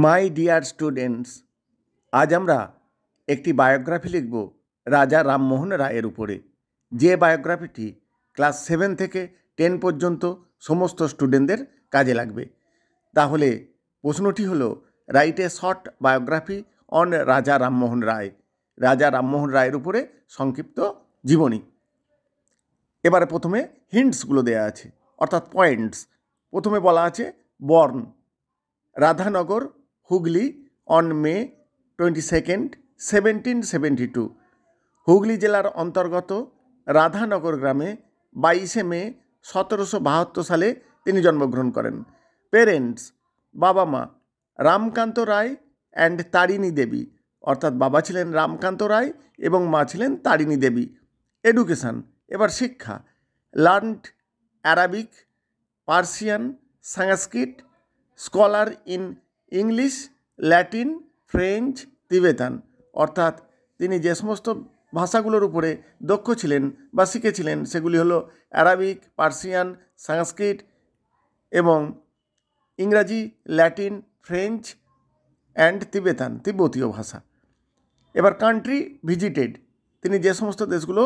My dear students, আজ আমরা একটি বায়োগ্রাফি লিখব রাজা রামমোহন রায়ের উপরে, যে বায়োগ্রাফিটি ক্লাস 7 থেকে 10 পর্যন্ত সমস্ত স্টুডেন্টদের কাজে লাগবে। তাহলে প্রশ্নটি হলো, write a short biography on রাজা রামমোহন রায়। রাজা রামমোহন রায়ের উপরে সংক্ষিপ্ত জীবনী। এবারে প্রথমে হিন্টসগুলো দেওয়া আছে, অর্থাৎ পয়েন্টস। প্রথমে বলা আছে born Radhanagar, Hooghly on May 22, 1772। Hooghly জেলার অন্তর্গত রাধানগর গ্রামে 22শে মে 1772 সালে তিনি জন্মগ্রহণ করেন। পেরেন্টস, বাবা মা রামকান্ত রায় অ্যান্ড তারিণী দেবী, অর্থাৎ বাবা ছিলেন রামকান্ত রায় এবং মা ছিলেন তারিণী দেবী। এডুকেশান, এবার শিক্ষা। Learned Arabic, Persian, Sanskrit, scholar in English, Latin, French, তিবেতান, অর্থাৎ তিনি যে সমস্ত ভাষাগুলোর উপরে দক্ষ ছিলেন বা শিখেছিলেন সেগুলি হলো অ্যারাবিক, পার্সিয়ান, সংস্কৃত এবং ইংরাজি, ল্যাটিন, ফ্রেঞ্চ অ্যান্ড তিবেতান, তিব্বতীয় ভাষা। এবার কান্ট্রি ভিজিটেড, তিনি যে সমস্ত দেশগুলো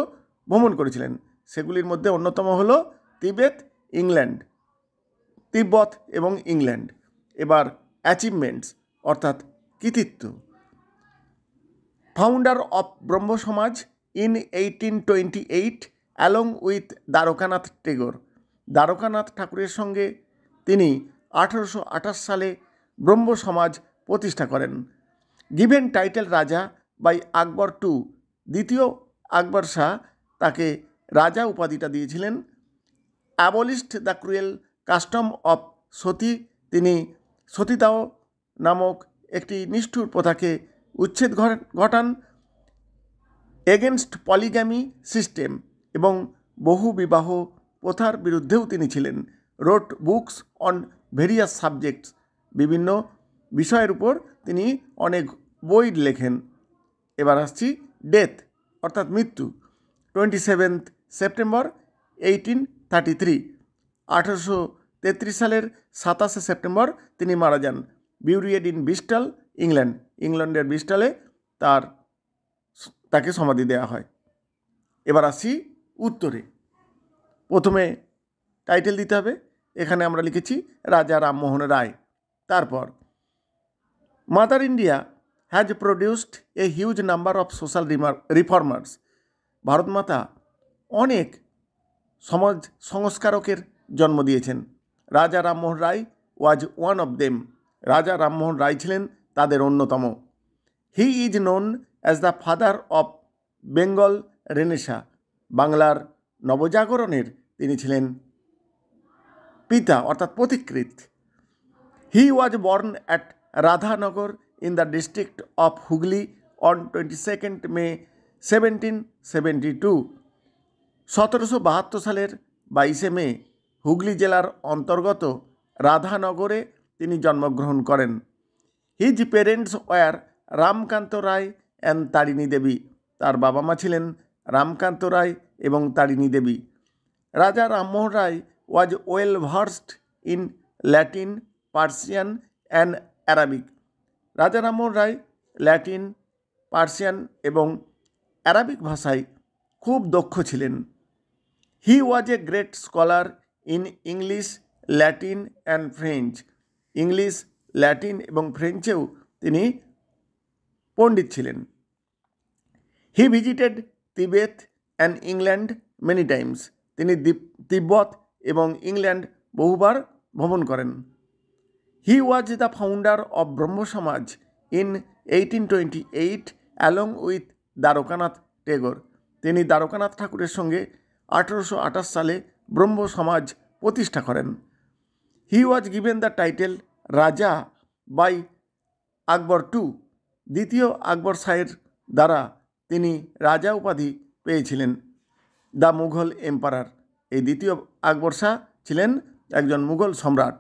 ভ্রমণ করেছিলেন সেগুলির মধ্যে অন্যতম হলো তিবেত, ইংল্যান্ড, তিব্বত এবং ইংল্যান্ড। এবার অ্যাচিভমেন্টস অর্থাৎ কৃতিত্ব। Founder of Brahmo Samaj in 1828 along with Dwarkanath Tagore. Dwarkanath ঠাকুরের সঙ্গে তিনি 1828 সালে ব্রহ্ম সমাজ প্রতিষ্ঠা করেন। Given title Raja by Akbar two, দ্বিতীয় আকবর শাহ তাকে রাজা উপাধিটা দিয়েছিলেন। Abolished the cruel custom of Sati, তিনি সতীদাহ নামক একটি নিষ্ঠুর প্রথাকে উচ্ছেদ ঘটান। এগেনস্ট পলিগ্যামি সিস্টেম এবং বহু বিবাহ প্রথার বিরুদ্ধেও তিনি ছিলেন। রোট বুকস অন ভেরিয়াস সাবজেক্টস, বিভিন্ন বিষয়ের উপর তিনি অনেক বই লেখেন। এবার আসছি ডেথ অর্থাৎ মৃত্যু। 27 সেপ্টেম্বর 1833, 1833 সালের 27শে সেপ্টেম্বর তিনি মারা যান। বিউরিয়েড ইন ব্রিস্টল, ইংল্যান্ড, ইংল্যান্ডের ব্রিস্টলে তাকে সমাধি দেওয়া হয়। এবার আসি উত্তরে। প্রথমে টাইটেল দিতে হবে, এখানে আমরা লিখেছি রাজা রামমোহন রায়। তারপর Mother India has produced a huge number of social reformers. Bharat Mata অনেক সমাজ সংস্কারকের জন্ম দিয়েছেন। Raja Rammohan Roy was one of them. Raja Rammohan Roy ছিলেন তাদের অন্যতম। He is known as the father of Bengal renaissance. বাংলার নবজাগরণের তিনি ছিলেন পিতা অর্থাৎ পথিকৃৎ। He was born at Radhanagar in the district of Hooghly on 22 May 1772। 1772 সালের 22শে মে হুগলি জেলার অন্তর্গত রাধানগরে তিনি জন্মগ্রহণ করেন। His parents were Ramkanta Roy and Tarini Devi. তার বাবা মা ছিলেন রামকান্ত রায় এবং Tarini Devi. Raja Rammohan Roy was well versed in Latin, Persian and Arabic. Raja Rammohan Roy Latin, Persian এবং অ্যারাবিক ভাষায় খুব দক্ষ ছিলেন। He was a great scholar in English, Latin and French. English, Latin এবং ফ্রেঞ্চেও তিনি পণ্ডিত ছিলেন। He visited Tibet and England many times. তিনি তিব্বত এবং ইংল্যান্ড বহুবার ভ্রমণ করেন। He was the founder of Brahmo Samaj in 1828 along with Dwarkanath Tagore. তিনি দ্বারকানাথ ঠাকুরের সঙ্গে 1828 সালে ব্রহ্ম সমাজ প্রতিষ্ঠা করেন। He was given the title Raja by Akbar two. দ্বিতীয় আকবর শাহের দ্বারা তিনি রাজা উপাধি পেয়েছিলেন। দ্য মুঘল এম্পারার, এই দ্বিতীয় আকবর শাহ ছিলেন একজন মুঘল সম্রাট।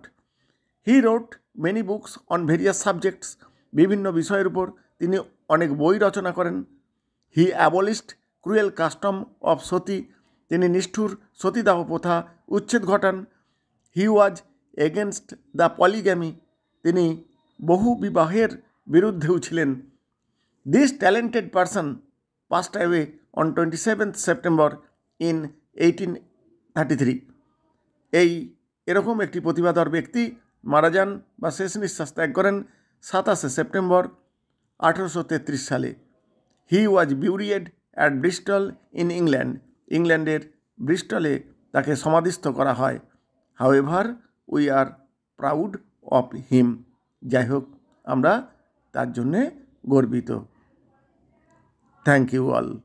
He wrote many books on various subjects. বিভিন্ন বিষয়ের উপর তিনি অনেক বই রচনা করেন। He abolished cruel custom of Sati. তিনি নিষ্ঠুর সতীদাহ প্রথা উচ্ছেদ ঘটান। He was against the polygamy. তিনি বহু বিবাহের বিরুদ্ধেও ছিলেন। This talented person passed away on 27th September in 1833। এরকম একটি প্রতিভাধর ব্যক্তি মারা যান বা শেষ নিঃশ্বাস ত্যাগ করেন 27শে সেপ্টেম্বর 1833 সালে। He was buried at Bristol in England. ইংল্যান্ডের ব্রিস্টলে তাকে সমাধিস্থ করা হয়। However we are proud of him. যাই হোক, আমরা তার জন্যে গর্বিত। Thank you all.